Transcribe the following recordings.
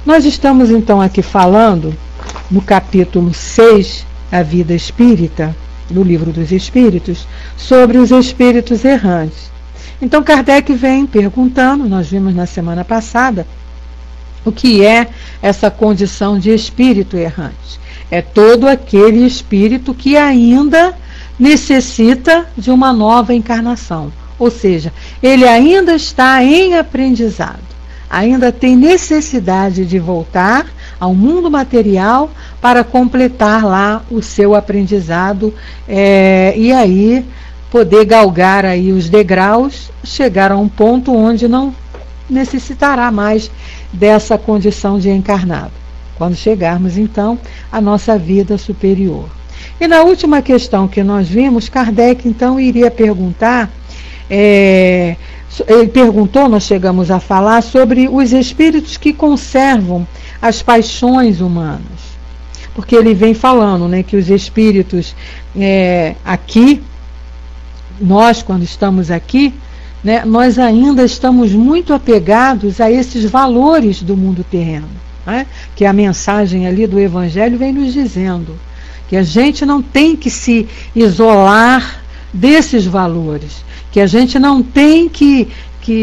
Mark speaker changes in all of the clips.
Speaker 1: Nós estamos então aqui falando no capítulo 6, a vida espírita, do Livro dos Espíritos, sobre os espíritos errantes. Então Kardec vem perguntando, nós vimos na semana passada, o que é essa condição de espírito errante. É todo aquele espírito que ainda necessita de uma nova encarnação, ou seja, ele ainda está em aprendizado, ainda tem necessidade de voltar ao mundo material para completar lá o seu aprendizado e aí poder galgar aí os degraus, chegar a um ponto onde não necessitará mais dessa condição de encarnado, quando chegarmos então à nossa vida superior. E na última questão que nós vimos, Kardec então iria perguntar, ele perguntou, nós chegamos a falar sobre os espíritos que conservam as paixões humanas, porque ele vem falando, né, que os espíritos aqui, nós quando estamos aqui, né, nós ainda estamos muito apegados a esses valores do mundo terreno, né, que a mensagem ali do Evangelho vem nos dizendo, que a gente não tem que se isolar desses valores, que a gente não tem que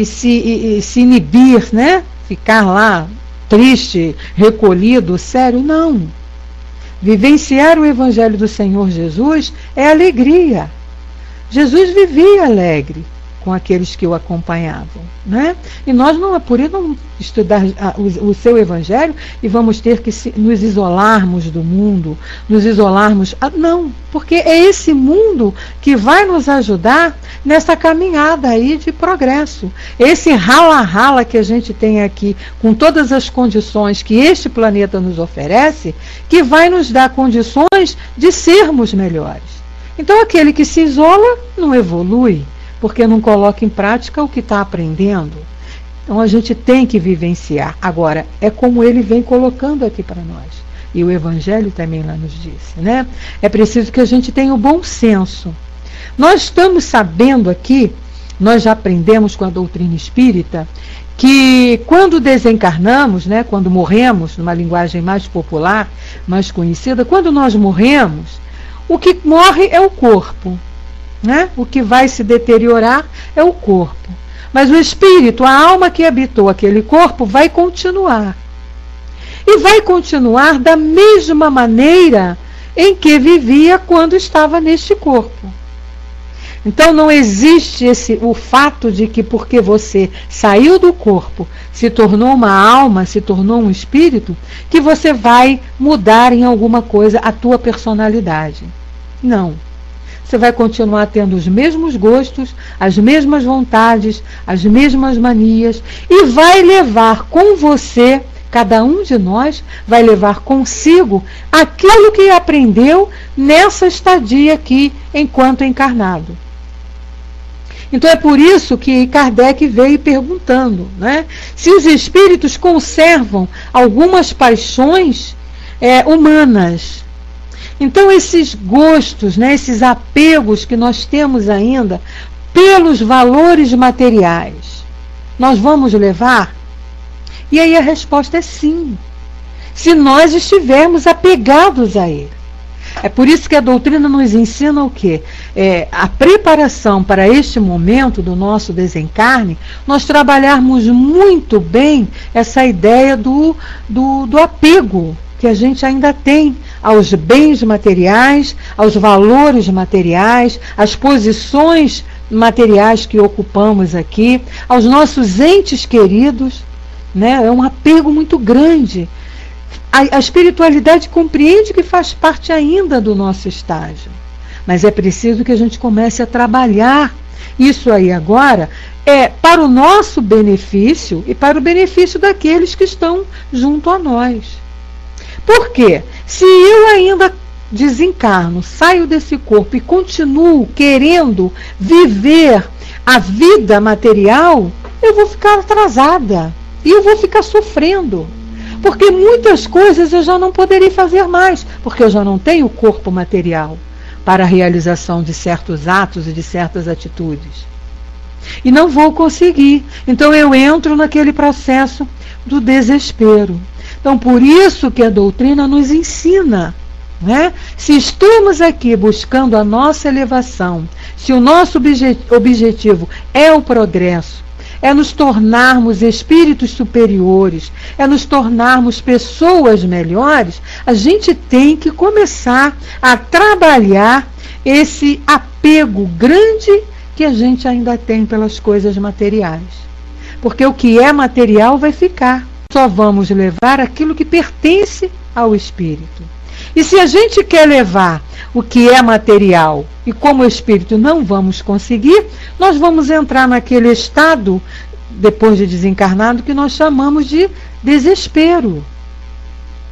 Speaker 1: se inibir, né, ficar lá triste, recolhido, sério, não. Vivenciar o Evangelho do Senhor Jesus é alegria. Jesus vivia alegre com aqueles que o acompanhavam, né? E nós não, por isso não estudar o seu Evangelho e vamos ter que nos isolarmos do mundo, nos isolarmos, não, porque é esse mundo que vai nos ajudar nessa caminhada aí de progresso, esse rala-rala que a gente tem aqui, com todas as condições que este planeta nos oferece, que vai nos dar condições de sermos melhores. Então aquele que se isola não evolui, porque não coloca em prática o que está aprendendo. Então a gente tem que vivenciar. Agora, é como ele vem colocando aqui para nós. E o Evangelho também lá nos disse, né? É preciso que a gente tenha o bom senso. Nós estamos sabendo aqui, nós já aprendemos com a doutrina espírita, que quando desencarnamos, né, quando morremos, numa linguagem mais popular, mais conhecida, quando nós morremos, o que morre é o corpo. Né? O que vai se deteriorar é o corpo. Mas o espírito, a alma que habitou aquele corpo, vai continuar. E vai continuar da mesma maneira em que vivia quando estava neste corpo. Então não existe o fato de que porque você saiu do corpo, se tornou uma alma, se tornou um espírito, que você vai mudar em alguma coisa a tua personalidade. Não. Você vai continuar tendo os mesmos gostos, as mesmas vontades, as mesmas manias, e vai levar com você, cada um de nós vai levar consigo aquilo que aprendeu nessa estadia aqui enquanto encarnado. Então é por isso que Kardec veio perguntando, né, se os espíritos conservam algumas paixões humanas. Então esses gostos, né, esses apegos que nós temos ainda pelos valores materiais, nós vamos levar? E aí a resposta é sim, se nós estivermos apegados a ele. É por isso que a doutrina nos ensina o quê? A preparação para este momento do nosso desencarne, nós trabalharmos muito bem essa ideia do apego que a gente ainda tem aos bens materiais, aos valores materiais, às posições materiais que ocupamos aqui, aos nossos entes queridos, né? É um apego muito grande. A espiritualidade compreende que faz parte ainda do nosso estágio, mas é preciso que a gente comece a trabalhar isso aí agora, para o nosso benefício e para o benefício daqueles que estão junto a nós. Por quê? Se eu ainda desencarno, saio desse corpo e continuo querendo viver a vida material, eu vou ficar atrasada e eu vou ficar sofrendo. Porque muitas coisas eu já não poderei fazer mais, porque eu já não tenho corpo material para a realização de certos atos e de certas atitudes. E não vou conseguir. Então eu entro naquele processo do desespero. Então, por isso que a doutrina nos ensina, né? Se estamos aqui buscando a nossa elevação, se o nosso objetivo é o progresso, é nos tornarmos espíritos superiores, é nos tornarmos pessoas melhores, a gente tem que começar a trabalhar esse apego grande que a gente ainda tem pelas coisas materiais. Porque o que é material vai ficar. Só vamos levar aquilo que pertence ao espírito. E se a gente quer levar o que é material e como espírito não vamos conseguir, nós vamos entrar naquele estado, depois de desencarnado, que nós chamamos de desespero.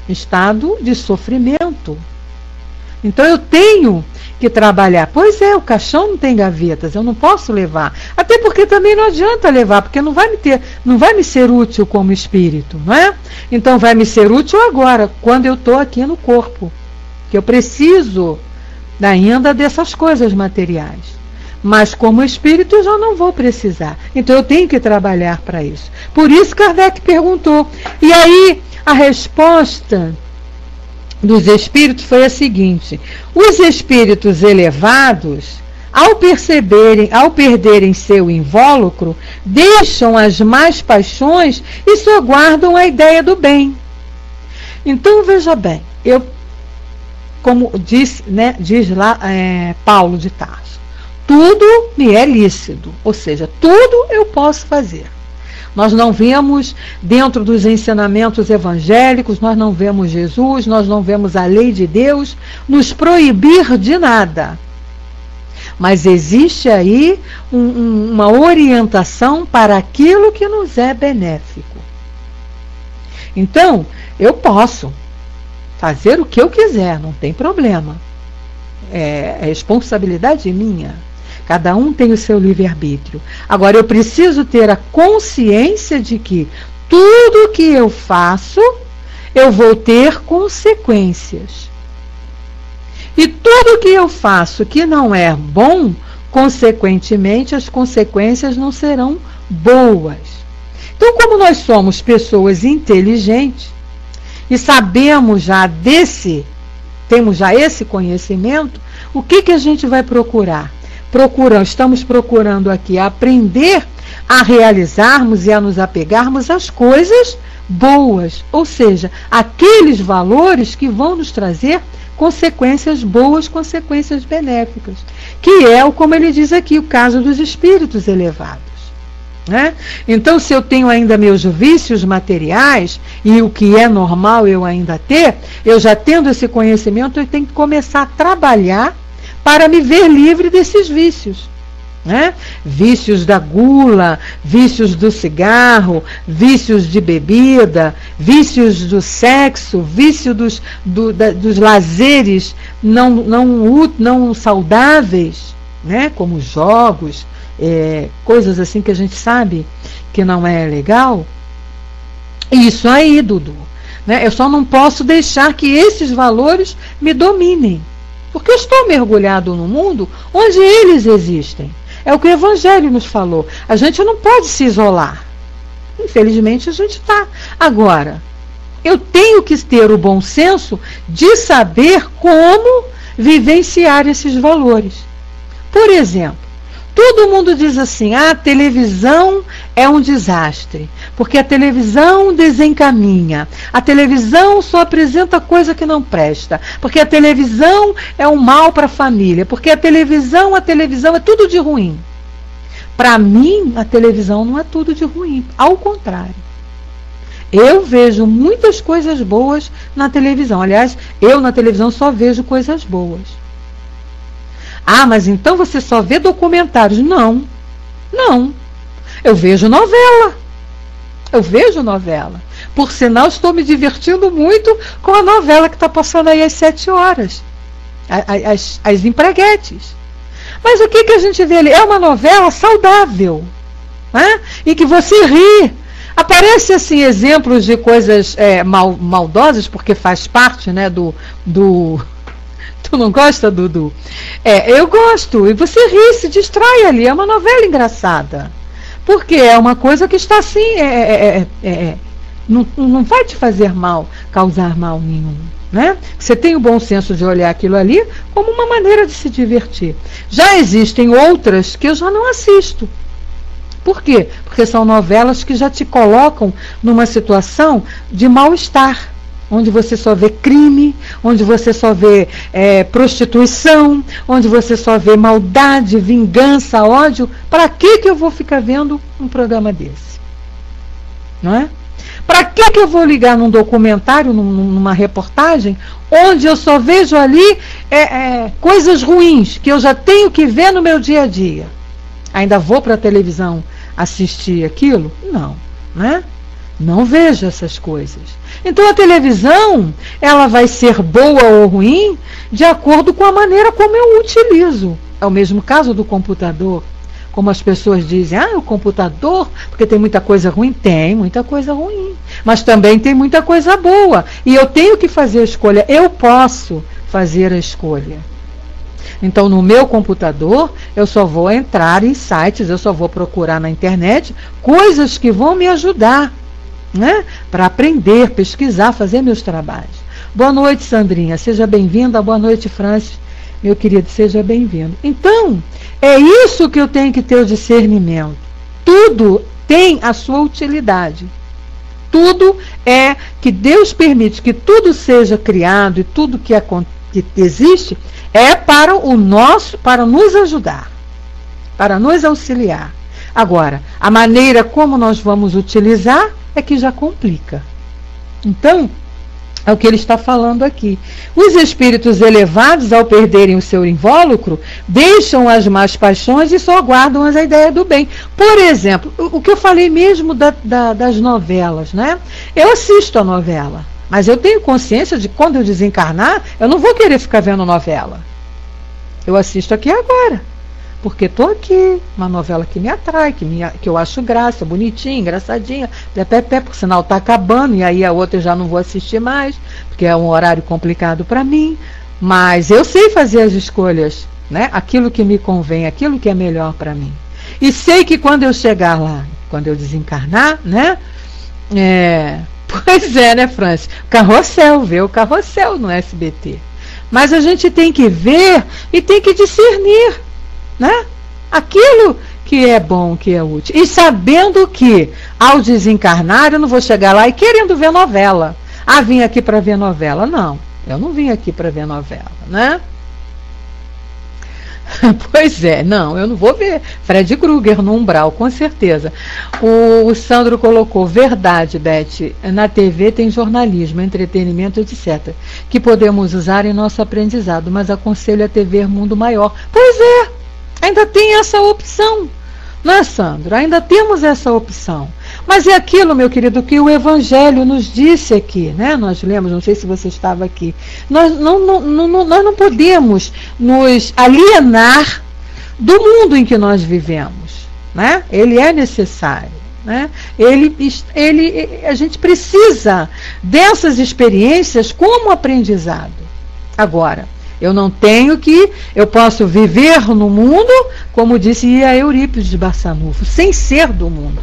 Speaker 1: Estado de sofrimento. Então eu tenho que trabalhar. Pois é, o caixão não tem gavetas, eu não posso levar. Até porque também não adianta levar, porque não vai me ser útil como espírito, não é? Então vai me ser útil agora, quando eu estou aqui no corpo, que eu preciso ainda dessas coisas materiais. Mas como espírito eu já não vou precisar. Então eu tenho que trabalhar para isso. Por isso Kardec perguntou. E aí a resposta dos espíritos foi a seguinte: os espíritos elevados, ao perderem seu invólucro, deixam as más paixões e só guardam a ideia do bem. Então veja bem, como diz lá Paulo de Tarso, tudo me é lícito, ou seja, tudo eu posso fazer. Nós não vemos dentro dos ensinamentos evangélicos, nós não vemos Jesus, nós não vemos a lei de Deus nos proibir de nada. Mas existe aí uma orientação para aquilo que nos é benéfico. Então, eu posso fazer o que eu quiser, não tem problema. É responsabilidade minha. Cada um tem o seu livre-arbítrio. Agora, eu preciso ter a consciência de que tudo que eu faço, eu vou ter consequências. E tudo que eu faço que não é bom, consequentemente, as consequências não serão boas. Então, como nós somos pessoas inteligentes e sabemos já temos já esse conhecimento, o que a gente vai procurar? Estamos procurando aqui aprender a realizarmos e a nos apegarmos às coisas boas, ou seja, aqueles valores que vão nos trazer consequências boas, consequências benéficas, que é, como ele diz aqui, o caso dos espíritos elevados. Né? Então, se eu tenho ainda meus vícios materiais, e o que é normal eu ainda ter, eu já tendo esse conhecimento, eu tenho que começar a trabalhar para me ver livre desses vícios. Né? Vícios da gula, vícios do cigarro, vícios de bebida, vícios do sexo, vício dos lazeres não saudáveis, né? Como jogos, coisas assim que a gente sabe que não é legal. Isso aí, Dudu. Né? Eu só não posso deixar que esses valores me dominem. Porque eu estou mergulhado no mundo onde eles existem. É o que o Evangelho nos falou. A gente não pode se isolar. Infelizmente a gente está. Agora, eu tenho que ter o bom senso de saber como vivenciar esses valores. Por exemplo, todo mundo diz assim: a televisão é um desastre, porque a televisão desencaminha, a televisão só apresenta coisa que não presta, porque a televisão é um mal para a família, porque a televisão é tudo de ruim. Para mim, a televisão não é tudo de ruim, ao contrário. Eu vejo muitas coisas boas na televisão. Aliás, eu na televisão só vejo coisas boas. Ah, mas então você só vê documentários? Não. Eu vejo novela. Por sinal, estou me divertindo muito com a novela que está passando aí às 7 horas. As empreguetes. Mas o que a gente vê ali? É uma novela saudável. Né? E que você ri. Aparece assim exemplos de coisas maldosas, porque faz parte, né, do Tu não gosta, Dudu? Eu gosto. E você ri, se distrai ali. É uma novela engraçada. Porque é uma coisa que está assim, não vai te fazer mal, causar mal nenhum, né? Você tem o bom senso de olhar aquilo ali como uma maneira de se divertir. Já existem outras que eu já não assisto. Por quê? Porque são novelas que já te colocam numa situação de mal-estar, onde você só vê crime, onde você só vê prostituição, onde você só vê maldade, vingança, ódio. Para que eu vou ficar vendo um programa desse? Não é? Para que eu vou ligar num documentário, numa reportagem, onde eu só vejo ali coisas ruins, que eu já tenho que ver no meu dia a dia? Ainda vou para a televisão assistir aquilo? Não, né? Não vejo essas coisas. Então a televisão, ela vai ser boa ou ruim de acordo com a maneira como eu utilizo. É o mesmo caso do computador. Como as pessoas dizem, o computador, porque tem muita coisa ruim. Tem muita coisa ruim, mas também tem muita coisa boa. E eu tenho que fazer a escolha. Eu posso fazer a escolha. Então, no meu computador, eu só vou entrar em sites, eu só vou procurar na internet coisas que vão me ajudar, né? Para aprender, pesquisar, fazer meus trabalhos. Boa noite, Sandrinha. Seja bem-vinda. Boa noite, Francis. Meu querido, seja bem-vindo. Então, é isso que eu tenho que ter o discernimento. Tudo tem a sua utilidade. Tudo é que Deus permite que tudo seja criado e tudo que existe é para nos ajudar, para nos auxiliar. Agora, a maneira como nós vamos utilizar é que já complica. Então, é o que ele está falando aqui. Os espíritos elevados, ao perderem o seu invólucro, deixam as más paixões e só guardam as ideias do bem. Por exemplo, o que eu falei mesmo das novelas, né? Eu assisto a novela, mas eu tenho consciência de que quando eu desencarnar, eu não vou querer ficar vendo novela. Eu assisto aqui agora, porque estou aqui, uma novela que me atrai, que eu acho graça, bonitinha, engraçadinha, por sinal está acabando, e aí a outra eu já não vou assistir mais, porque é um horário complicado para mim, mas eu sei fazer as escolhas, né? Aquilo que me convém, aquilo que é melhor para mim. E sei que quando eu chegar lá, quando eu desencarnar, né? Pois é, né, Francis? Carrossel, vê o Carrossel no SBT. Mas a gente tem que ver e tem que discernir, né? Aquilo que é bom, que é útil. E sabendo que, ao desencarnar, eu não vou chegar lá e querendo ver novela. Vim aqui para ver novela. Não, eu não vim aqui para ver novela, né? Pois é, não, eu não vou ver Fred Krueger no umbral, com certeza. O Sandro colocou, verdade, Beth, na TV tem jornalismo, entretenimento, etc., que podemos usar em nosso aprendizado, mas aconselho a TV Mundo Maior. Pois é, ainda tem essa opção, não é, Sandro? Ainda temos essa opção. Mas é aquilo, meu querido, que o Evangelho nos disse aqui, né? Nós lemos, não sei se você estava aqui. Nós não podemos nos alienar do mundo em que nós vivemos, né? Ele é necessário, né? A gente precisa dessas experiências como aprendizado. Agora, eu posso viver no mundo, como disse a Eurípides de Barçanufo, sem ser do mundo.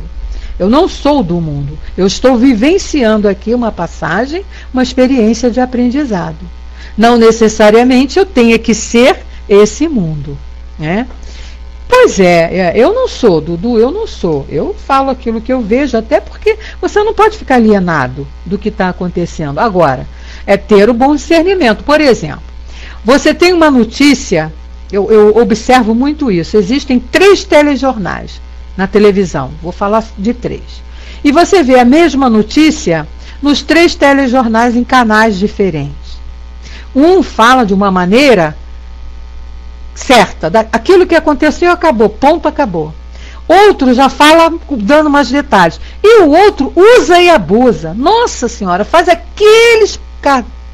Speaker 1: Eu não sou do mundo. Eu estou vivenciando aqui uma passagem, uma experiência de aprendizado. Não necessariamente eu tenha que ser esse mundo, né? Pois eu não sou, Dudu, eu não sou. Eu falo aquilo que eu vejo, até porque você não pode ficar alienado do que está acontecendo. Agora, é ter o bom discernimento. Por exemplo, você tem uma notícia, eu observo muito isso, existem 3 telejornais na televisão, vou falar de 3. E você vê a mesma notícia nos 3 telejornais em canais diferentes. Um fala de uma maneira certa, aquilo que aconteceu acabou, ponto, acabou. Outro já fala dando mais detalhes. E o outro usa e abusa. Nossa Senhora, faz aqueles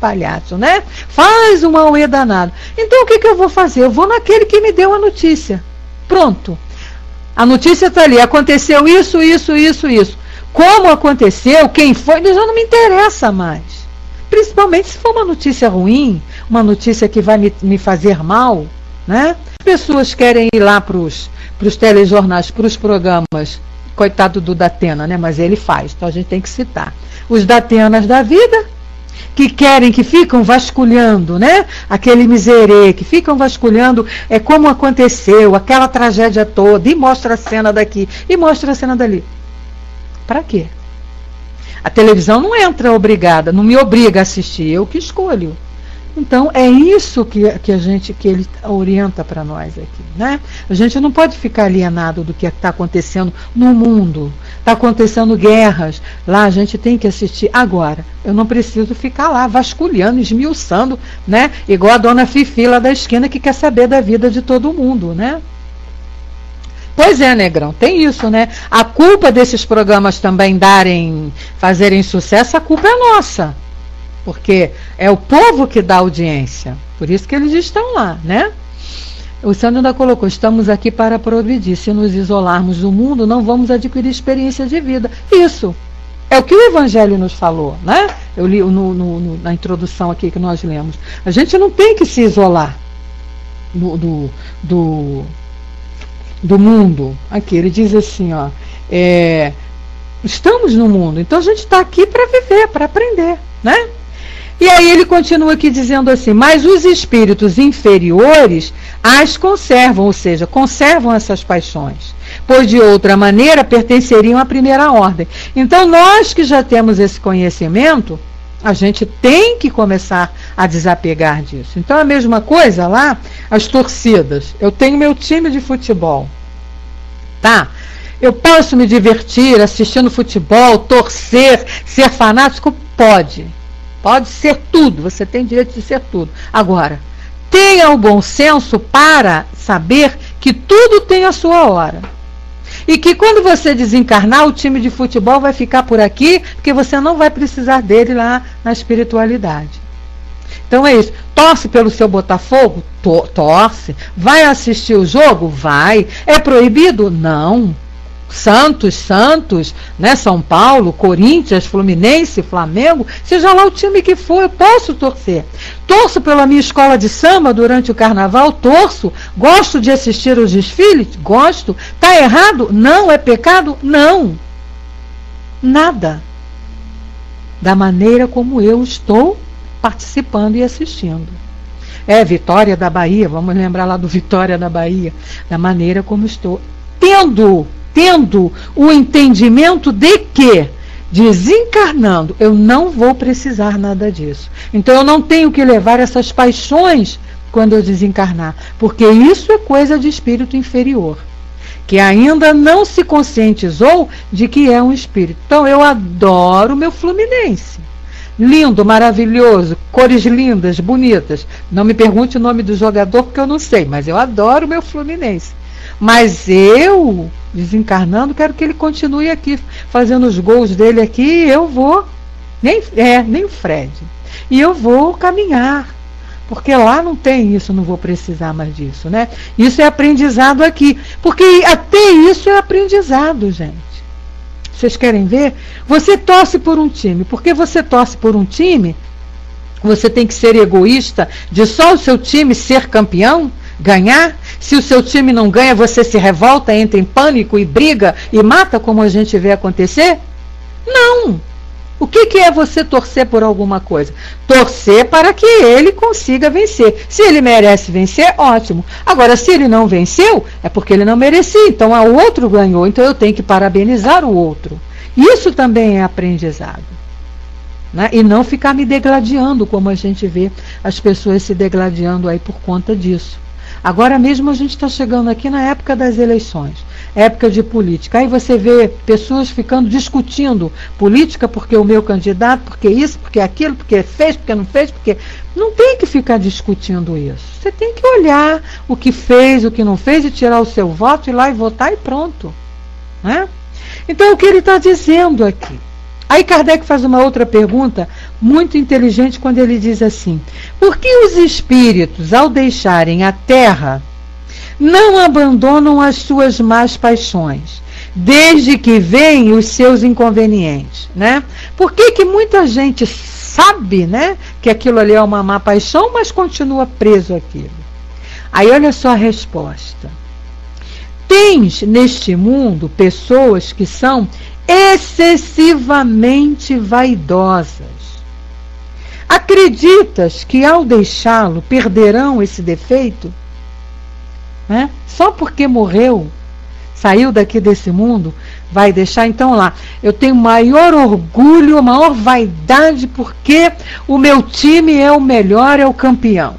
Speaker 1: palhaços, né? Faz um auê danado. Então o que eu vou fazer? Eu vou naquele que me deu a notícia. Pronto. A notícia está ali, aconteceu isso. Como aconteceu, quem foi, já não me interessa mais. Principalmente se for uma notícia ruim, uma notícia que vai me fazer mal, né? As pessoas querem ir lá para os telejornais, para os programas Coitado do Datena, né? Mas ele faz, então a gente tem que citar. Os Datenas da vida, que querem, que ficam vasculhando, né? Aquele miserê, que ficam vasculhando como aconteceu, aquela tragédia toda, e mostra a cena daqui, e mostra a cena dali. Para quê? A televisão não entra obrigada, não me obriga a assistir, eu que escolho. Então é isso que ele orienta para nós aqui, né? A gente não pode ficar alienado do que está acontecendo no mundo. Está acontecendo guerras, lá a gente tem que assistir. Agora, eu não preciso ficar lá vasculhando, esmiuçando, né? Igual a dona Fifi lá da esquina que quer saber da vida de todo mundo, né? Pois é, Negrão, tem isso, né? A culpa desses programas também fazerem sucesso, a culpa é nossa. Porque é o povo que dá audiência. Por isso que eles estão lá, né? O Sandro ainda colocou, estamos aqui para progredir. Se nos isolarmos do mundo, não vamos adquirir experiência de vida. Isso é o que o Evangelho nos falou, né? Eu li na introdução aqui que nós lemos. A gente não tem que se isolar do mundo. Aqui, ele diz assim, ó, estamos no mundo, então a gente está aqui para viver, para aprender, né? E aí ele continua aqui dizendo assim, mas os espíritos inferiores as conservam, ou seja, conservam essas paixões, pois de outra maneira pertenceriam à primeira ordem. Então nós que já temos esse conhecimento, a gente tem que começar a desapegar disso. Então a mesma coisa lá, as torcidas. Eu tenho meu time de futebol, tá? Eu posso me divertir assistindo futebol, torcer, ser fanático? Pode. Pode ser tudo, você tem direito de ser tudo. Agora, tenha o bom senso para saber que tudo tem a sua hora. E que quando você desencarnar, o time de futebol vai ficar por aqui, porque você não vai precisar dele lá na espiritualidade. Então é isso. Torce pelo seu Botafogo? Torce. Vai assistir o jogo? Vai. É proibido? Não. Santos, né, São Paulo, Corinthians, Fluminense, Flamengo, seja lá o time que for, eu posso torcer. Torço pela minha escola de samba durante o carnaval, torço. Gosto de assistir os desfiles? Gosto. Está errado? Não. É pecado? Não. Nada. Da maneira como eu estou participando e assistindo. Vitória da Bahia, vamos lembrar lá do Vitória da Bahia, da maneira como estou tendo o entendimento de que, desencarnando, eu não vou precisar nada disso. Então eu não tenho que levar essas paixões quando eu desencarnar, porque isso é coisa de espírito inferior, que ainda não se conscientizou de que é um espírito. Então eu adoro o meu Fluminense. Lindo, maravilhoso, cores lindas, bonitas. Não me pergunte o nome do jogador porque eu não sei, mas eu adoro o meu Fluminense. Mas eu, desencarnando, quero que ele continue aqui, fazendo os gols dele aqui, eu vou, nem o Fred, e eu vou caminhar, porque lá não tem isso, não vou precisar mais disso, né? Isso é aprendizado aqui, porque até isso é aprendizado, gente. Vocês querem ver? Você torce por um time, porque você torce por um time, você tem que ser egoísta de só o seu time ser campeão, ganhar. Se o seu time não ganha, você se revolta, entra em pânico e briga e mata, como a gente vê acontecer? Não. O que é você torcer por alguma coisa? Torcer para que ele consiga vencer. Se ele merece vencer, ótimo. Agora, se ele não venceu, é porque ele não merecia. Então, o outro ganhou. Então, eu tenho que parabenizar o outro. Isso também é aprendizado. Né? E não ficar me degladiando, como a gente vê as pessoas se degladiando aí por conta disso. Agora mesmo a gente está chegando aqui na época das eleições, época de política. Aí você vê pessoas ficando discutindo política, porque o meu candidato, porque isso, porque aquilo, porque fez, porque não fez, porque... Não tem que ficar discutindo isso. Você tem que olhar o que fez, o que não fez e tirar o seu voto, ir lá e votar e pronto. Né? Então o que ele está dizendo aqui? Aí Kardec faz uma outra pergunta muito inteligente quando ele diz assim: por que os espíritos, ao deixarem a Terra, não abandonam as suas más paixões, desde que veem os seus inconvenientes? Né? Por que muita gente sabe, né, que aquilo ali é uma má paixão, mas continua preso àquilo? Aí olha só a resposta. Tens neste mundo pessoas que são excessivamente vaidosas. Acreditas que ao deixá-lo perderão esse defeito? Né? Só porque morreu, saiu daqui desse mundo, vai deixar? Então lá, eu tenho maior orgulho, maior vaidade porque o meu time é o melhor, é o campeão.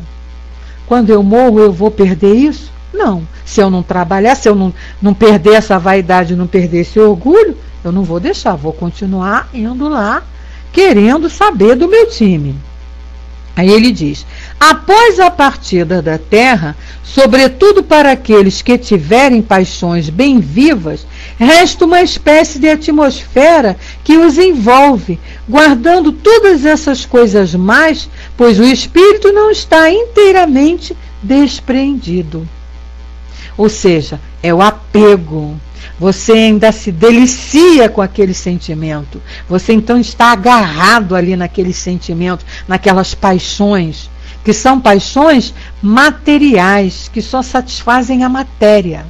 Speaker 1: Quando eu morro eu vou perder isso? Não. Se eu não trabalhar, se eu não perder essa vaidade, não perder esse orgulho, eu não vou deixar, vou continuar indo lá, querendo saber do meu time. Aí ele diz: após a partida da terra, sobretudo para aqueles que tiverem paixões bem vivas, resta uma espécie de atmosfera que os envolve, guardando todas essas coisas mais, pois o espírito não está inteiramente despreendido. Ou seja, é o apego. Você ainda se delicia com aquele sentimento. Você então está agarrado ali naquele sentimento, naquelas paixões, que são paixões materiais, que só satisfazem a matéria.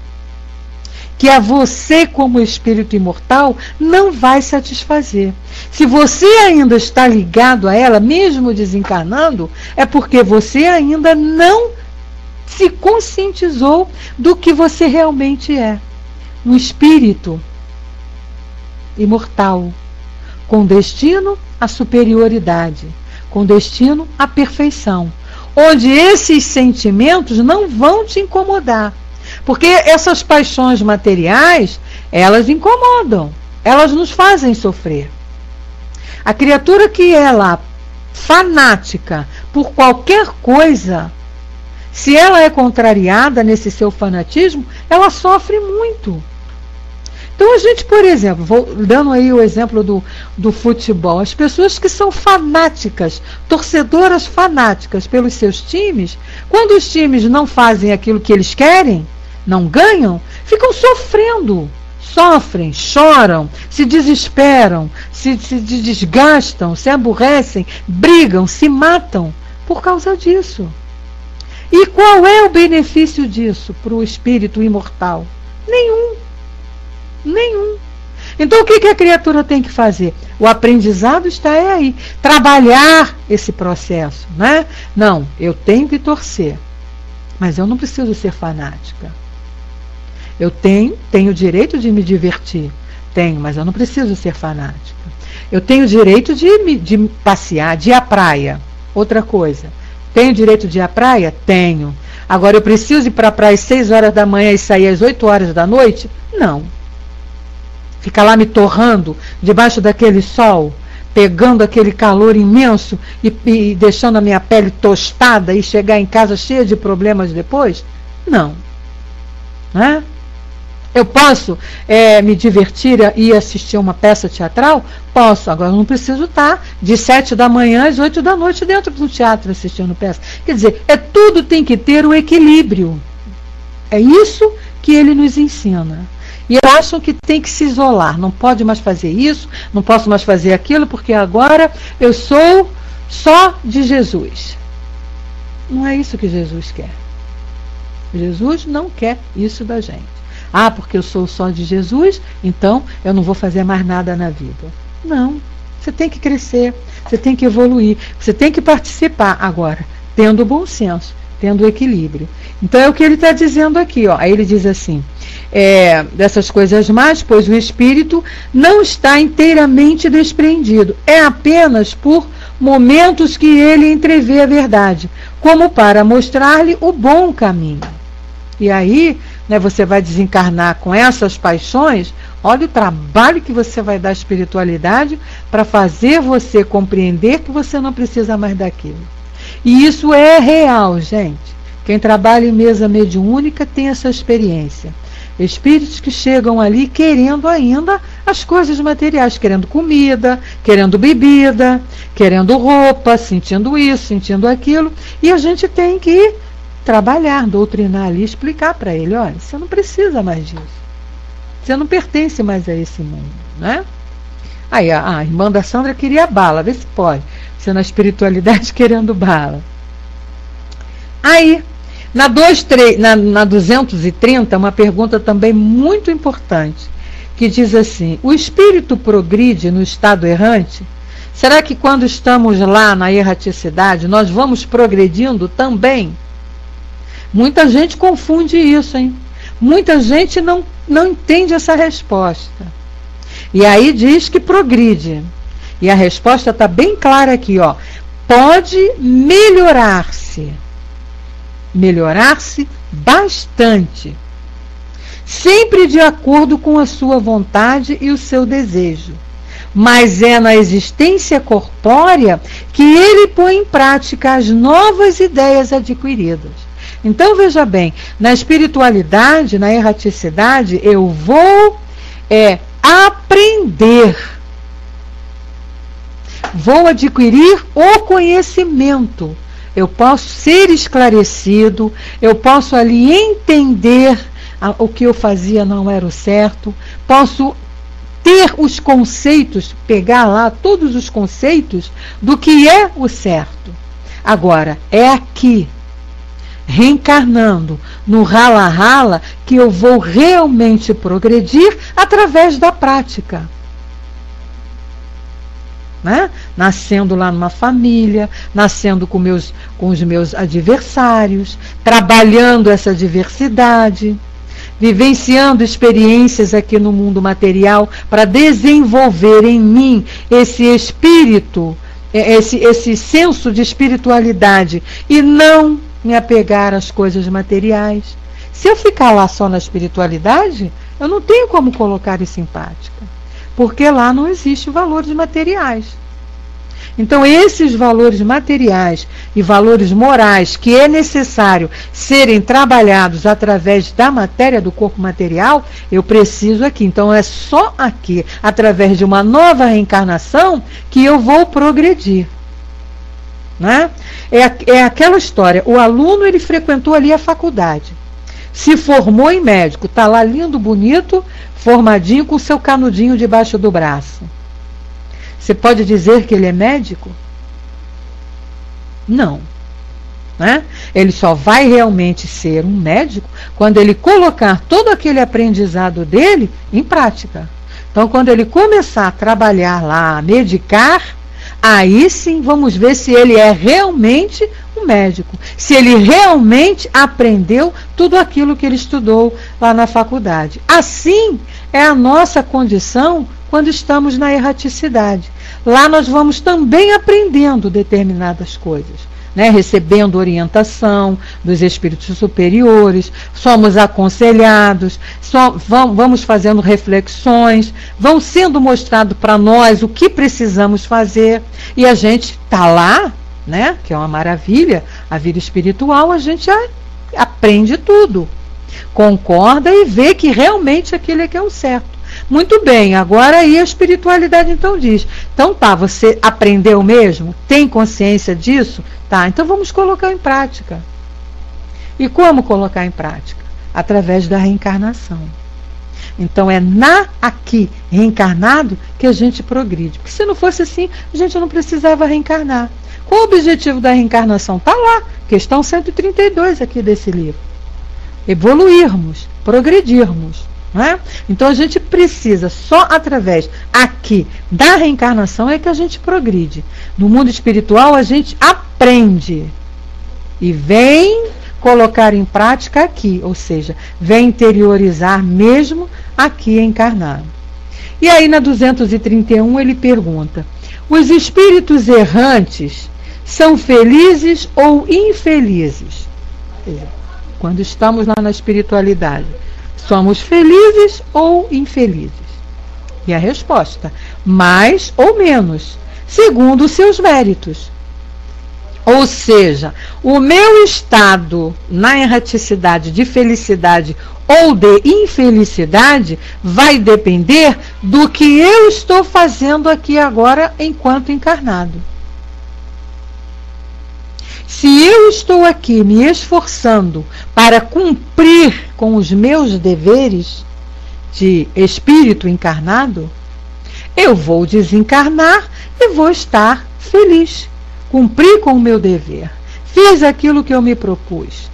Speaker 1: Que a você, como espírito imortal, não vai satisfazer. Se você ainda está ligado a ela, mesmo desencarnando, é porque você ainda não se conscientizou do que você realmente é. Um espírito imortal, com destino à superioridade, com destino à perfeição, onde esses sentimentos não vão te incomodar, porque essas paixões materiais, elas incomodam, elas nos fazem sofrer. A criatura que é lá fanática por qualquer coisa, se ela é contrariada nesse seu fanatismo, ela sofre muito. Então a gente, por exemplo, vou dando aí o exemplo do futebol, as pessoas que são fanáticas, torcedoras fanáticas pelos seus times, quando os times não fazem aquilo que eles querem, não ganham, ficam sofrendo, sofrem, choram, se desesperam, se desgastam, se aborrecem, brigam, se matam por causa disso. E qual é o benefício disso para o espírito imortal? Nenhum. Nenhum. Então o que a criatura tem que fazer? O aprendizado está aí. Trabalhar esse processo, né? Não, eu tenho que torcer. Mas eu não preciso ser fanática. Eu tenho o direito de me divertir. Tenho, mas eu não preciso ser fanática. Eu tenho o direito de passear, de ir à praia. Outra coisa. Tenho o direito de ir à praia? Tenho. Agora eu preciso ir para a praia às 6 horas da manhã e sair às 8 horas da noite? Não. Ficar lá me torrando debaixo daquele sol, pegando aquele calor imenso e deixando a minha pele tostada e chegar em casa cheia de problemas depois? Não. Né? Eu posso me divertir e ir assistir uma peça teatral? Posso. Agora eu não preciso estar de 7 da manhã às 8 da noite dentro do teatro assistindo peça. Quer dizer, tudo tem que ter o equilíbrio. É isso que ele nos ensina. E acham que tem que se isolar, não pode mais fazer isso, não posso mais fazer aquilo, porque agora eu sou só de Jesus. Não é isso que Jesus quer. Jesus não quer isso da gente. Ah, porque eu sou só de Jesus, então eu não vou fazer mais nada na vida. Não, você tem que crescer, você tem que evoluir, você tem que participar agora, tendo bom senso, tendo equilíbrio. Então é o que ele está dizendo aqui, ó. Aí ele diz assim, dessas coisas más, pois o espírito não está inteiramente despreendido, é apenas por momentos que ele entrevê a verdade, como para mostrar-lhe o bom caminho. E aí, né, você vai desencarnar com essas paixões. Olha o trabalho que você vai dar à espiritualidade para fazer você compreender que você não precisa mais daquilo. E isso é real, gente. Quem trabalha em mesa mediúnica tem essa experiência. Espíritos que chegam ali querendo ainda as coisas materiais, querendo comida, querendo bebida, querendo roupa, sentindo isso, sentindo aquilo. E a gente tem que trabalhar, doutrinar ali, explicar para ele, olha, você não precisa mais disso. Você não pertence mais a esse mundo, né? Aí a irmã da Sandra queria bala, vê se pode. Você na espiritualidade querendo bala. Aí, Na 230, uma pergunta também muito importante, que diz assim: o espírito progride no estado errante? Será que quando estamos lá na erraticidade, nós vamos progredindo também? Muita gente confunde isso, hein? Muita gente não entende essa resposta. E aí diz que progride. E a resposta está bem clara aqui, ó. Pode melhorar-se. Melhorar-se bastante. Sempre de acordo com a sua vontade e o seu desejo. Mas é na existência corpórea que ele põe em prática as novas ideias adquiridas. Então, veja bem, na espiritualidade, na erraticidade, eu vou aprender. Vou adquirir o conhecimento. Eu posso ser esclarecido, eu posso ali entender o que eu fazia não era o certo, posso ter os conceitos, pegar lá todos os conceitos do que é o certo. Agora, é aqui, reencarnando no rala-rala, que eu vou realmente progredir através da prática. Né? Nascendo lá numa família, nascendo com os meus adversários, trabalhando essa diversidade, vivenciando experiências aqui no mundo material para desenvolver em mim esse espírito, esse senso de espiritualidade e não me apegar às coisas materiais. Se eu ficar lá só na espiritualidade, eu não tenho como colocar isso em prática, porque lá não existem valores materiais. Então, esses valores materiais e valores morais que é necessário serem trabalhados através da matéria do corpo material, eu preciso aqui. Então, é só aqui, através de uma nova reencarnação, que eu vou progredir. Né? É aquela história, o aluno ele frequentou ali a faculdade, se formou em médico, está lá lindo, bonito, formadinho, com o seu canudinho debaixo do braço. Você pode dizer que ele é médico? Não. Né? Ele só vai realmente ser um médico quando ele colocar todo aquele aprendizado dele em prática. Então, quando ele começar a trabalhar lá, a medicar, aí sim vamos ver se ele é realmente um médico, se ele realmente aprendeu tudo aquilo que ele estudou lá na faculdade. Assim é a nossa condição quando estamos na erraticidade. Lá nós vamos também aprendendo determinadas coisas, né? Recebendo orientação dos espíritos superiores, somos aconselhados, vamos fazendo reflexões, vão sendo mostrado para nós o que precisamos fazer, e a gente está lá, né? Que é uma maravilha, a vida espiritual, a gente aprende tudo, concorda e vê que realmente aquilo é que é o certo. Muito bem, agora aí a espiritualidade então diz, então tá, você aprendeu mesmo? Tem consciência disso? Tá, então vamos colocar em prática. E como colocar em prática? Através da reencarnação. Então é aqui, reencarnado, que a gente progride. Porque se não fosse assim, a gente não precisava reencarnar. Qual o objetivo da reencarnação? Está lá, questão 132 aqui desse livro. Evoluirmos, progredirmos. Né? Então a gente precisa, só através aqui da reencarnação é que a gente progride. No mundo espiritual a gente aprende e vem colocar em prática aqui, ou seja, vem interiorizar mesmo aqui encarnado. E aí na 231 ele pergunta: os espíritos errantes são felizes ou infelizes? Quando estamos lá na espiritualidade, somos felizes ou infelizes? E a resposta: mais ou menos, segundo os seus méritos. Ou seja, o meu estado na erraticidade de felicidade ou de infelicidade vai depender do que eu estou fazendo aqui agora enquanto encarnado. Se eu estou aqui me esforçando para cumprir com os meus deveres de espírito encarnado, eu vou desencarnar e vou estar feliz. Cumpri com o meu dever. Fiz aquilo que eu me propus.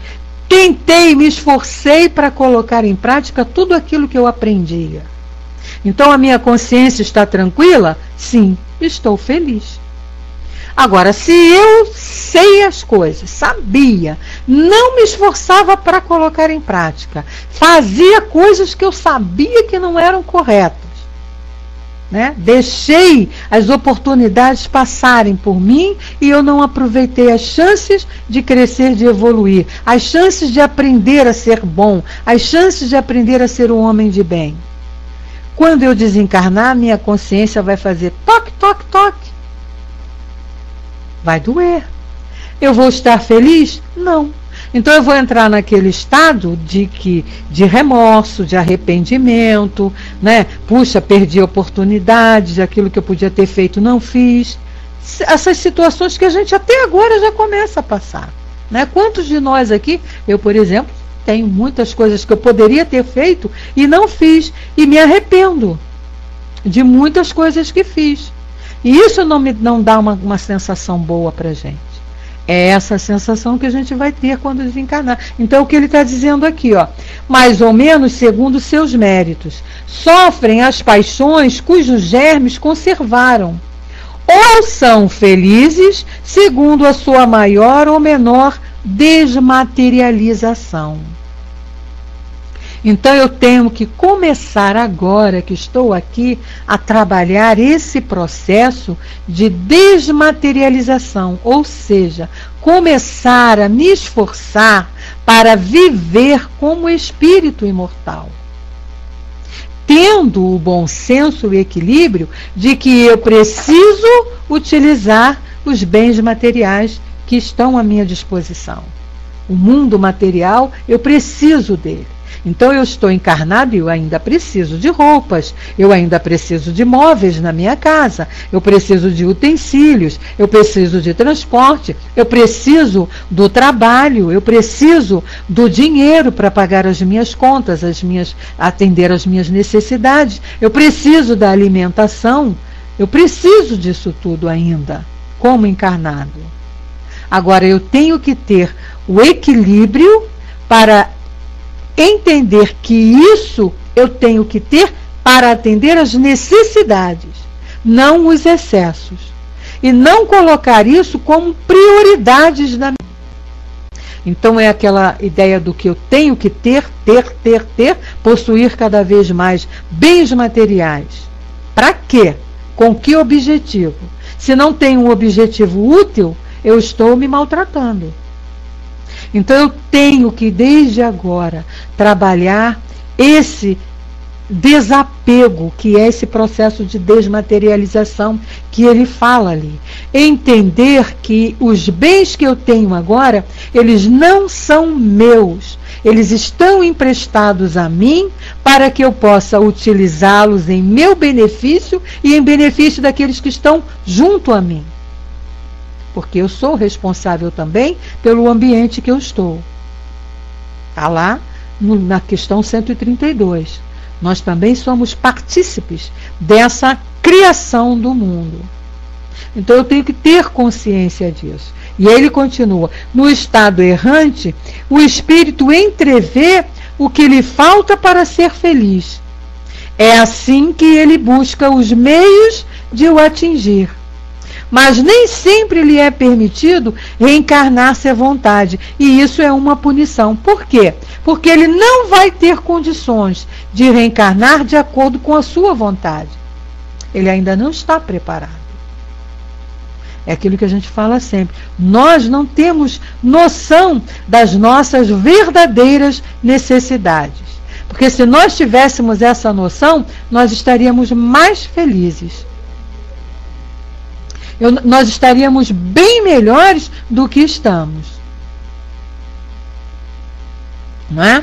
Speaker 1: tentei, me esforcei para colocar em prática tudo aquilo que eu aprendia. Então a minha consciência está tranquila? Sim, estou feliz. Agora, se eu sei as coisas, sabia, não me esforçava para colocar em prática, fazia coisas que eu sabia que não eram corretas, né? Deixei as oportunidades passarem por mim e eu não aproveitei as chances de crescer, de evoluir, as chances de aprender a ser bom, as chances de aprender a ser um homem de bem. Quando eu desencarnar, minha consciência vai fazer toque, toque, toque. Vai doer. Eu vou estar feliz? Não. Então eu vou entrar naquele estado de remorso, de arrependimento, né? Puxa, perdi oportunidades, aquilo que eu podia ter feito não fiz. Essas situações que a gente até agora já começa a passar, né? Quantos de nós aqui, eu por exemplo, tenho muitas coisas que eu poderia ter feito e não fiz, e me arrependo de muitas coisas que fiz. E isso não dá uma sensação boa para a gente. É essa sensação que a gente vai ter quando desencarnar. Então o que ele está dizendo aqui, ó, mais ou menos segundo seus méritos, sofrem as paixões cujos germes conservaram, ou são felizes segundo a sua maior ou menor desmaterialização. Então eu tenho que começar agora que estou aqui a trabalhar esse processo de desmaterialização, ou seja, começar a me esforçar para viver como espírito imortal, tendo o bom senso e o equilíbrio de que eu preciso utilizar os bens materiais que estão à minha disposição. O mundo material, eu preciso dele. Então eu estou encarnado e eu ainda preciso de roupas, eu ainda preciso de móveis na minha casa, eu preciso de utensílios, eu preciso de transporte, eu preciso do trabalho, eu preciso do dinheiro para pagar as minhas contas, atender as minhas necessidades, eu preciso da alimentação, eu preciso disso tudo ainda, como encarnado. Agora eu tenho que ter o equilíbrio para entender que isso eu tenho que ter para atender as necessidades, não os excessos. E não colocar isso como prioridades na minha vida. Então é aquela ideia do que eu tenho que ter, possuir cada vez mais bens materiais. Para quê? Com que objetivo? Se não tem um objetivo útil, eu estou me maltratando. Então eu tenho que, desde agora, trabalhar esse desapego, que é esse processo de desmaterialização que ele fala ali. Entender que os bens que eu tenho agora, eles não são meus. Eles estão emprestados a mim para que eu possa utilizá-los em meu benefício e em benefício daqueles que estão junto a mim. Porque eu sou responsável também pelo ambiente que eu estou. Está lá na questão 132. Nós também somos partícipes dessa criação do mundo. Então eu tenho que ter consciência disso. E aí ele continua: no estado errante, o espírito entrevê o que lhe falta para ser feliz. É assim que ele busca os meios de o atingir. Mas nem sempre lhe é permitido reencarnar-se à vontade. E isso é uma punição. Por quê? Porque ele não vai ter condições de reencarnar de acordo com a sua vontade. Ele ainda não está preparado. É aquilo que a gente fala sempre. Nós não temos noção das nossas verdadeiras necessidades. Porque se nós tivéssemos essa noção, nós estaríamos mais felizes. Nós estaríamos bem melhores do que estamos. Não é?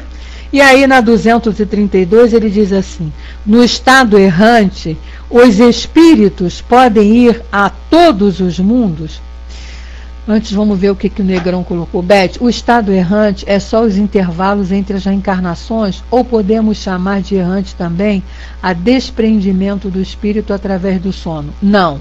Speaker 1: E aí na 232 ele diz assim: no estado errante, os espíritos podem ir a todos os mundos. Antes vamos ver o que o Negrão colocou. Beth, o estado errante é só os intervalos entre as reencarnações, ou podemos chamar de errante também a desprendimento do espírito através do sono? Não,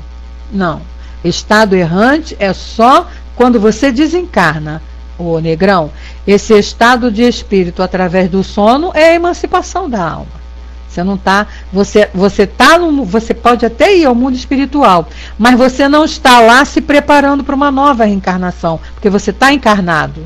Speaker 1: não. Estado errante é só quando você desencarna. ô Negrão, esse estado de espírito através do sono é a emancipação da alma. Você não está, você pode até ir ao mundo espiritual, mas você não está lá se preparando para uma nova reencarnação, porque você está encarnado.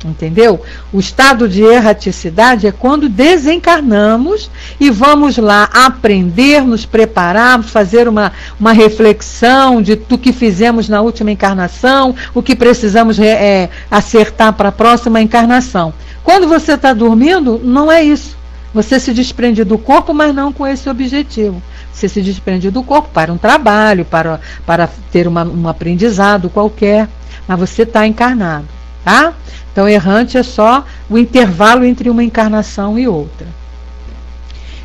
Speaker 1: Entendeu? O estado de erraticidade é quando desencarnamos e vamos lá aprender, nos prepararmos, fazer uma reflexão do que fizemos na última encarnação, o que precisamos acertar para a próxima encarnação. Quando você está dormindo, não é isso. Você se desprende do corpo, mas não com esse objetivo. Você se desprende do corpo para um trabalho, para ter um aprendizado qualquer, mas você está encarnado, tá? Então, errante é só o intervalo entre uma encarnação e outra.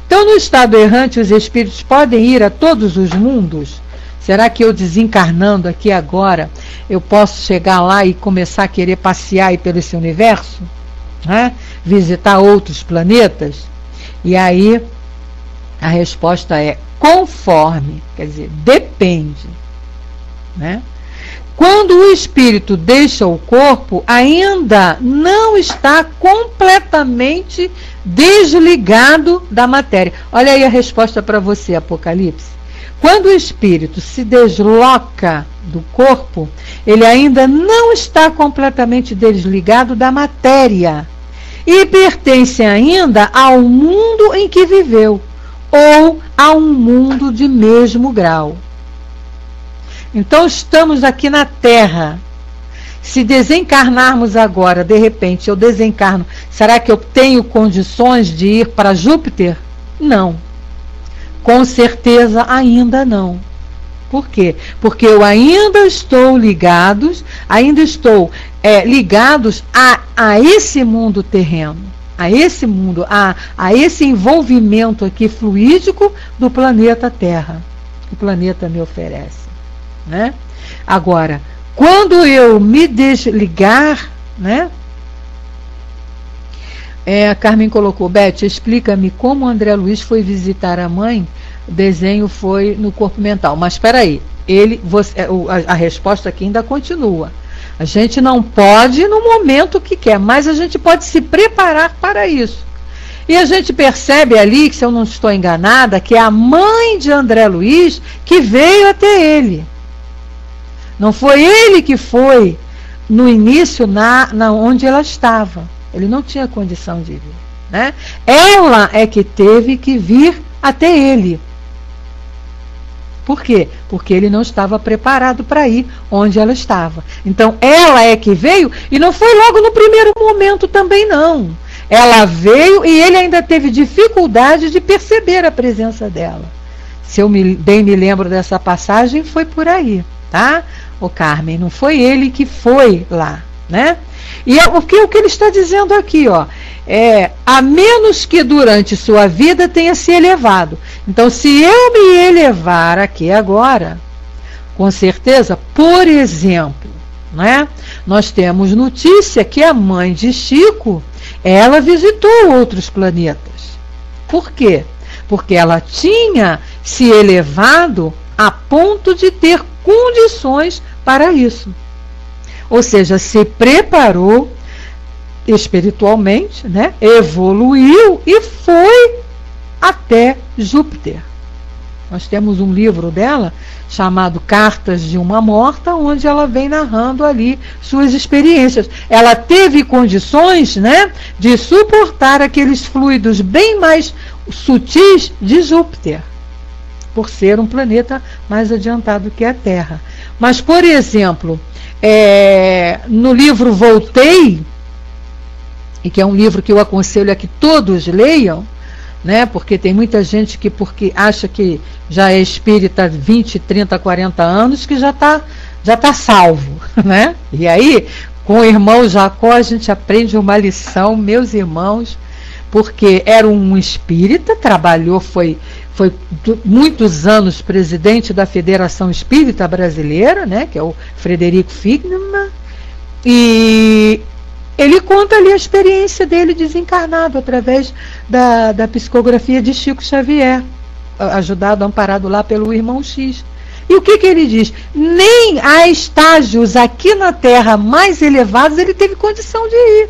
Speaker 1: Então, no estado errante, os espíritos podem ir a todos os mundos? Será que eu desencarnando aqui agora, eu posso chegar lá e começar a querer passear aí pelo esse universo? Né? Visitar outros planetas? E aí, a resposta é conforme, quer dizer, depende, né? Quando o espírito deixa o corpo, ainda não está completamente desligado da matéria. Olha aí a resposta para você, Apocalipse. Quando o espírito se desloca do corpo, ele ainda não está completamente desligado da matéria e pertence ainda ao mundo em que viveu, ou a um mundo de mesmo grau. Então estamos aqui na Terra. Se desencarnarmos agora, de repente eu desencarno, será que eu tenho condições de ir para Júpiter? Não. Com certeza ainda não. Por quê? Porque eu ainda estou ligados a esse mundo terreno, a esse mundo, a esse envolvimento aqui fluídico do planeta Terra, que o planeta me oferece. Né? Agora, quando eu me desligar, né? A Carmen colocou, Beth, explica-me como o André Luiz foi visitar a mãe, o desenho foi no corpo mental. Mas espera aí, a resposta aqui ainda continua. A gente não pode no momento que quer, mas a gente pode se preparar para isso. E a gente percebe ali, que se eu não estou enganada, que é a mãe de André Luiz que veio até ele. Não foi ele que foi no início onde ela estava. Ele não tinha condição de vir. Né? Ela é que teve que vir até ele. Por quê? Porque ele não estava preparado para ir onde ela estava. Então, ela é que veio, e não foi logo no primeiro momento também, não. Ela veio e ele ainda teve dificuldade de perceber a presença dela. Se eu bem me lembro dessa passagem, foi por aí, tá? O Carmen, não foi ele que foi lá, né? E o que ele está dizendo aqui, ó, a menos que durante sua vida tenha se elevado. Então, se eu me elevar aqui agora, com certeza, por exemplo, né, nós temos notícia que a mãe de Chico, ela visitou outros planetas. Por quê? Porque ela tinha se elevado a ponto de ter condições para isso. Ou seja, se preparou espiritualmente, né? Evoluiu e foi até Júpiter. Nós temos um livro dela chamado Cartas de uma Morta, onde ela vem narrando ali suas experiências. Ela teve condições, né, de suportar aqueles fluidos bem mais sutis de Júpiter, por ser um planeta mais adiantado que a Terra. Mas, por exemplo, no livro Voltei, e que é um livro que eu aconselho a que todos leiam, né, porque tem muita gente que porque acha que já é espírita há 20, 30, 40 anos, que já está salvo. Né? E aí, com o irmão Jacó, a gente aprende uma lição, meus irmãos, porque era um espírita, trabalhou, foi muitos anos presidente da Federação Espírita Brasileira, né, que é o Frederico Figman, e ele conta ali a experiência dele desencarnado através da psicografia de Chico Xavier, ajudado, amparado lá pelo irmão X. E o que ele diz? Nem a estágios aqui na Terra mais elevados ele teve condição de ir.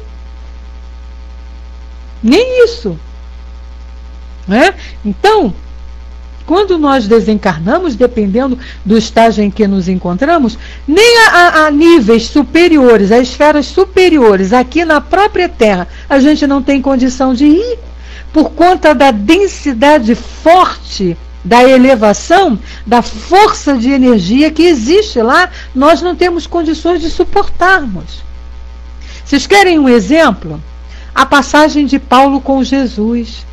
Speaker 1: Nem isso. Né? Então, quando nós desencarnamos, dependendo do estágio em que nos encontramos, nem a níveis superiores, a esferas superiores, aqui na própria Terra, a gente não tem condição de ir, por conta da densidade forte da elevação, da força de energia que existe lá, nós não temos condições de suportarmos. Vocês querem um exemplo? A passagem de Paulo com Jesus.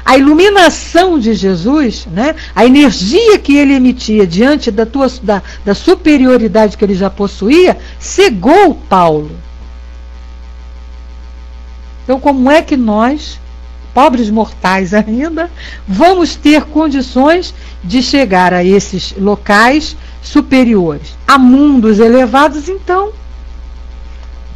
Speaker 1: A iluminação de Jesus, né, a energia que ele emitia diante da superioridade que ele já possuía, cegou Paulo. Então, como é que nós, pobres mortais ainda, vamos ter condições de chegar a esses locais superiores? A mundos elevados, então,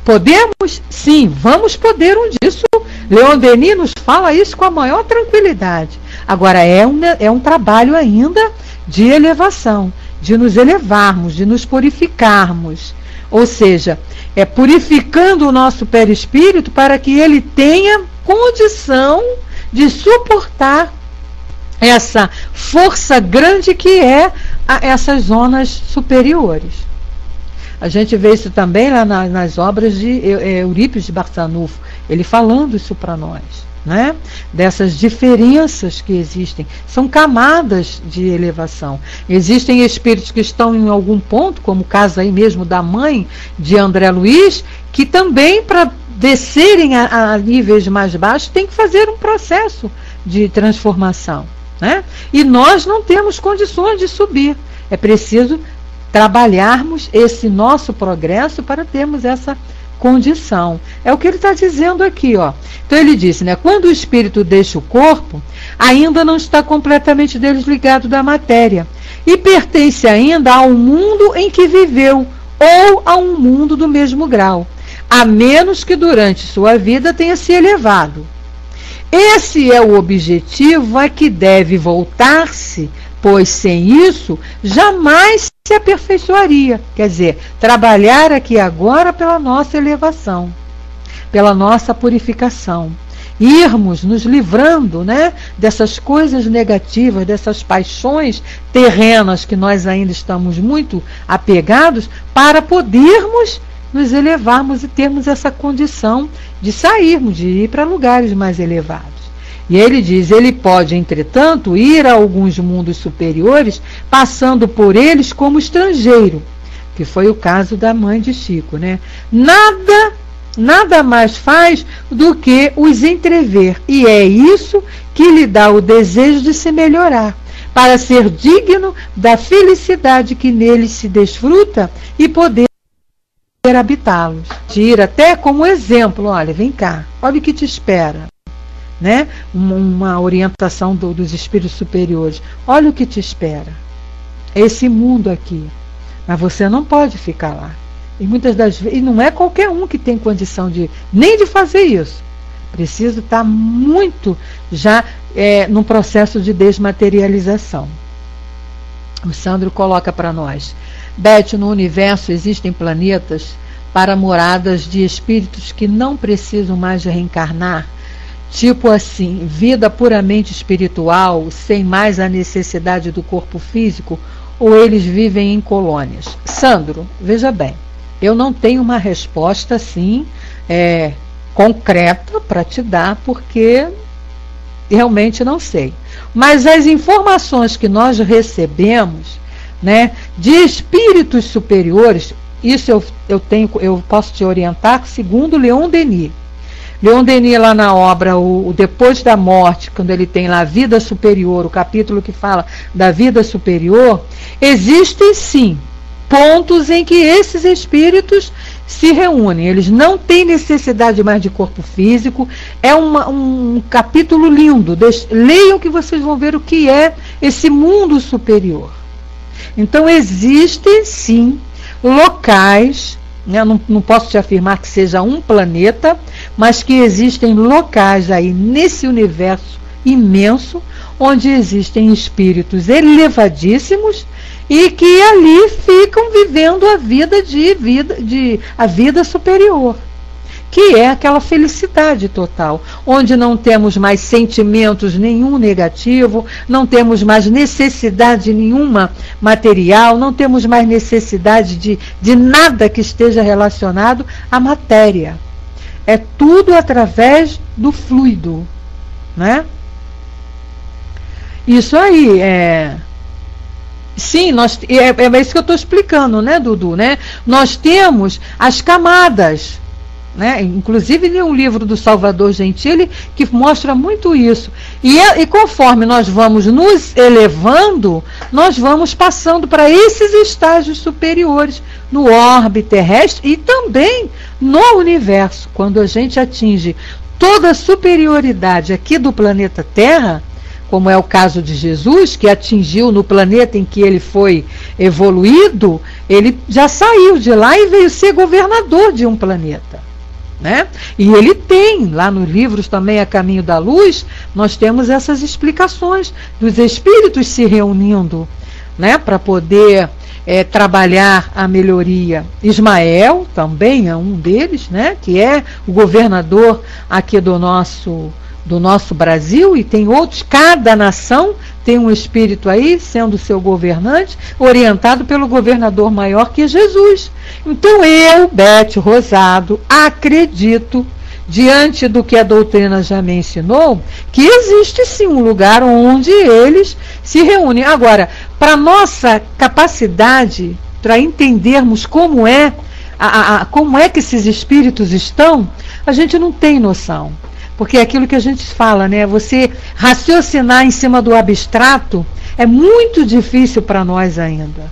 Speaker 1: podemos? Sim, vamos poder um disso. Leon Denis nos fala isso com a maior tranquilidade. Agora, é um trabalho ainda de elevação, de nos elevarmos, de nos purificarmos. Ou seja, é purificando o nosso perispírito para que ele tenha condição de suportar essa força grande que é essas zonas superiores. A gente vê isso também lá nas obras de Eurípides de Barçanufo, ele falando isso para nós, né? Dessas diferenças que existem. São camadas de elevação. Existem espíritos que estão em algum ponto, como o caso aí mesmo da mãe de André Luiz, que também, para descerem a níveis mais baixos, tem que fazer um processo de transformação, né? E nós não temos condições de subir. É preciso trabalharmos esse nosso progresso para termos essa condição. É o que ele está dizendo aqui, ó. Então ele disse, né, quando o espírito deixa o corpo, ainda não está completamente desligado da matéria e pertence ainda ao mundo em que viveu ou a um mundo do mesmo grau, a menos que durante sua vida tenha se elevado. Esse é o objetivo a que deve voltar-se, pois sem isso jamais se aperfeiçoaria. Quer dizer, trabalhar aqui agora pela nossa elevação, pela nossa purificação. Irmos nos livrando, né, dessas coisas negativas, dessas paixões terrenas que nós ainda estamos muito apegados, para podermos nos elevarmos e termos essa condição de sairmos, de ir para lugares mais elevados. E ele diz, ele pode, entretanto, ir a alguns mundos superiores, passando por eles como estrangeiro, que foi o caso da mãe de Chico, né? Nada mais faz do que os entrever, e é isso que lhe dá o desejo de se melhorar, para ser digno da felicidade que neles se desfruta e poder habitá-los. Tira até como exemplo, olha, vem cá, olha o que te espera. Né? Uma orientação dos espíritos superiores. Olha o que te espera. Esse mundo aqui. Mas você não pode ficar lá. E muitas das vezes, e não é qualquer um que tem condição nem de fazer isso. Preciso estar muito já num processo de desmaterialização. O Sandro coloca para nós. Beth, no universo existem planetas para moradas de espíritos que não precisam mais de reencarnar. Tipo assim, vida puramente espiritual, sem mais a necessidade do corpo físico, ou eles vivem em colônias? Sandro, veja bem, eu não tenho uma resposta assim concreta para te dar, porque realmente não sei. Mas as informações que nós recebemos, né, de espíritos superiores, isso eu posso te orientar segundo Leon Denis. Leon Denis, lá na obra o Depois da Morte, quando ele tem lá a vida superior, o capítulo que fala da vida superior, existem sim pontos em que esses espíritos se reúnem. Eles não têm necessidade mais de corpo físico. É um capítulo lindo. Leiam que vocês vão ver o que é esse mundo superior. Então existem sim locais, né, não posso te afirmar que seja um planeta, mas que existem locais aí nesse universo imenso, onde existem espíritos elevadíssimos e que ali ficam vivendo a vida superior, que é aquela felicidade total, onde não temos mais sentimentos nenhum negativo, não temos mais necessidade nenhuma material, não temos mais necessidade de nada que esteja relacionado à matéria. É tudo através do fluido, né? Isso aí Sim, é isso que eu estou explicando, né, Dudu? Né? Nós temos as camadas, né? Inclusive em um livro do Salvador Gentili que mostra muito isso. E conforme nós vamos nos elevando, nós vamos passando para esses estágios superiores no orbe terrestre e também no universo. Quando a gente atinge toda a superioridade aqui do planeta Terra, como é o caso de Jesus, que atingiu no planeta em que ele foi evoluído, ele já saiu de lá e veio ser governador de um planeta, né? E ele tem, lá nos livros também A Caminho da Luz, nós temos essas explicações dos espíritos se reunindo, né, para poder trabalhar a melhoria. Ismael também é um deles, né, que é o governador aqui do nosso Brasil, e tem outros, cada nação tem um espírito aí, sendo seu governante, orientado pelo governador maior, que é Jesus. Então eu, Beth Rosado, acredito, diante do que a doutrina já me ensinou, que existe sim um lugar onde eles se reúnem. Agora, para nossa capacidade, para entendermos como é que esses espíritos estão, a gente não tem noção. Porque é aquilo que a gente fala, né? Você raciocinar em cima do abstrato é muito difícil para nós ainda.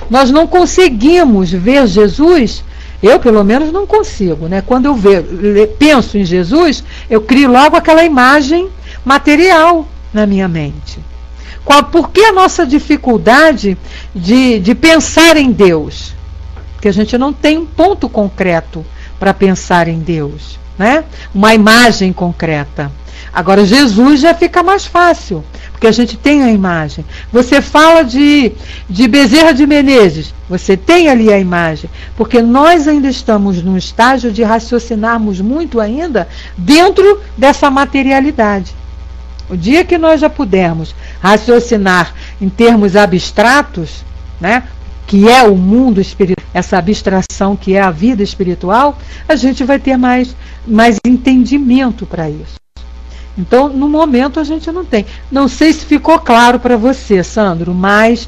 Speaker 1: Nós não conseguimos ver Jesus, eu pelo menos não consigo, né? Quando eu penso em Jesus, eu crio logo aquela imagem material na minha mente. Por que a nossa dificuldade de pensar em Deus? Porque a gente não tem um ponto concreto para pensar em Deus, né? Uma imagem concreta. Agora Jesus já fica mais fácil, porque a gente tem a imagem. Você fala de Bezerra de Menezes, você tem ali a imagem, porque nós ainda estamos num estágio de raciocinarmos muito ainda dentro dessa materialidade. O dia que nós já pudermos raciocinar em termos abstratos, né, que é o mundo espiritual, essa abstração que é a vida espiritual, a gente vai ter mais entendimento para isso. Então, no momento, a gente não tem. Não sei se ficou claro para você, Sandro, mas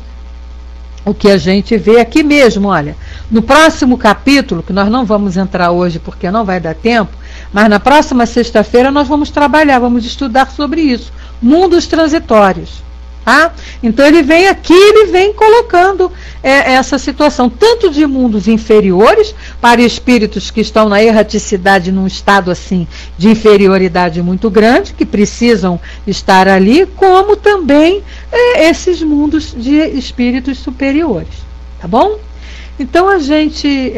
Speaker 1: o que a gente vê aqui mesmo, olha, no próximo capítulo, que nós não vamos entrar hoje porque não vai dar tempo, mas na próxima sexta-feira nós vamos trabalhar, vamos estudar sobre isso, mundos transitórios. Tá? Então ele vem aqui, ele vem colocando essa situação, tanto de mundos inferiores, para espíritos que estão na erraticidade, num estado assim de inferioridade muito grande, que precisam estar ali, como também esses mundos de espíritos superiores. Tá bom? Então a gente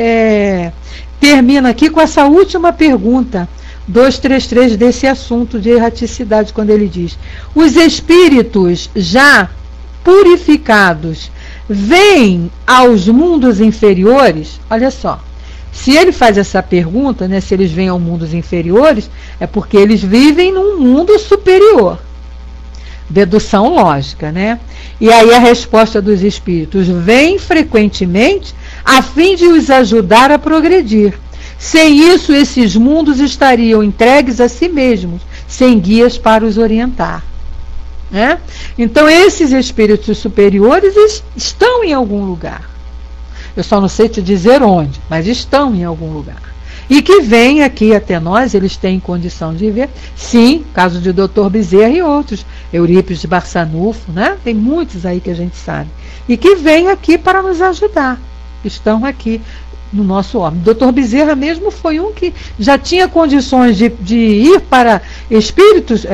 Speaker 1: termina aqui com essa última pergunta, 233, desse assunto de erraticidade, quando ele diz: os espíritos já purificados vêm aos mundos inferiores? Olha só, se ele faz essa pergunta, né, se eles vêm aos mundos inferiores, é porque eles vivem num mundo superior. Dedução lógica, né? E aí a resposta dos espíritos: vêm frequentemente a fim de os ajudar a progredir. Sem isso, esses mundos estariam entregues a si mesmos, sem guias para os orientar. Né? Então, esses espíritos superiores estão em algum lugar. Eu só não sei te dizer onde, mas estão em algum lugar. E que vêm aqui até nós, eles têm condição de ver. Sim, caso de Dr. Bezerra e outros, Eurípides de Barçanufo, né? Tem muitos aí que a gente sabe. E que vêm aqui para nos ajudar. Estão aqui no nosso orbe. Dr. Bezerra mesmo foi um que já tinha condições de ir para espíritos,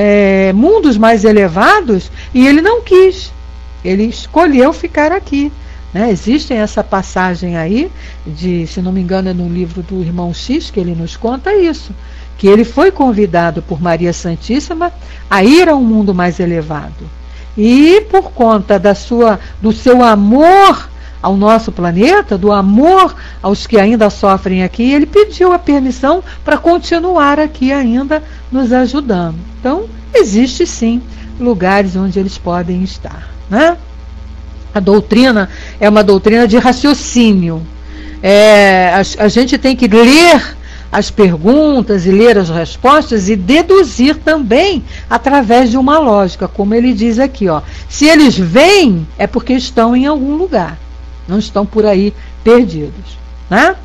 Speaker 1: mundos mais elevados, e ele não quis. Ele escolheu ficar aqui. Né? Existem essa passagem aí, se não me engano é no livro do Irmão X, que ele nos conta isso, que ele foi convidado por Maria Santíssima a ir a um mundo mais elevado. E por conta do seu amor ao nosso planeta, do amor aos que ainda sofrem aqui, ele pediu a permissão para continuar aqui ainda nos ajudando. Então, existe sim lugares onde eles podem estar, né? A doutrina é uma doutrina de raciocínio. A gente tem que ler as perguntas e ler as respostas e deduzir também através de uma lógica, como ele diz aqui, ó. Se eles vêm, é porque estão em algum lugar, não estão por aí perdidos, né?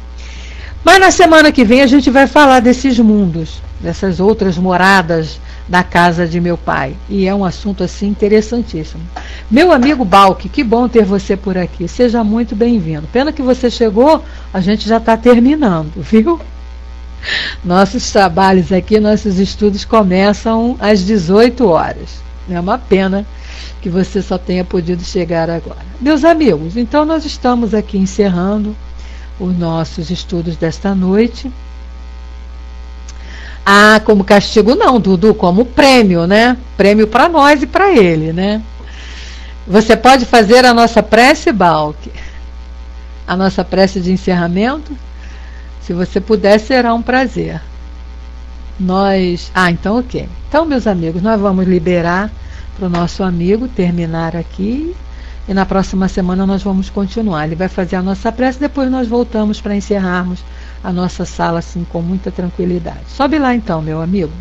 Speaker 1: Mas na semana que vem a gente vai falar desses mundos, dessas outras moradas da casa de meu pai, e é um assunto assim interessantíssimo. Meu amigo Balk, que bom ter você por aqui, seja muito bem-vindo. Pena que você chegou, a gente já está terminando, viu? Nossos trabalhos aqui, nossos estudos começam às 18 horas. É uma pena que você só tenha podido chegar agora. Meus amigos, então nós estamos aqui encerrando os nossos estudos desta noite. Ah, como castigo não, Dudu, como prêmio, né? Prêmio para nós e para ele, né? Você pode fazer a nossa prece, Balk? A nossa prece de encerramento? Se você puder, será um prazer. Então ok. Então, meus amigos, nós vamos liberar para o nosso amigo terminar aqui. E na próxima semana nós vamos continuar. Ele vai fazer a nossa prece, depois nós voltamos para encerrarmos a nossa sala assim com muita tranquilidade. Sobe lá então, meu amigo.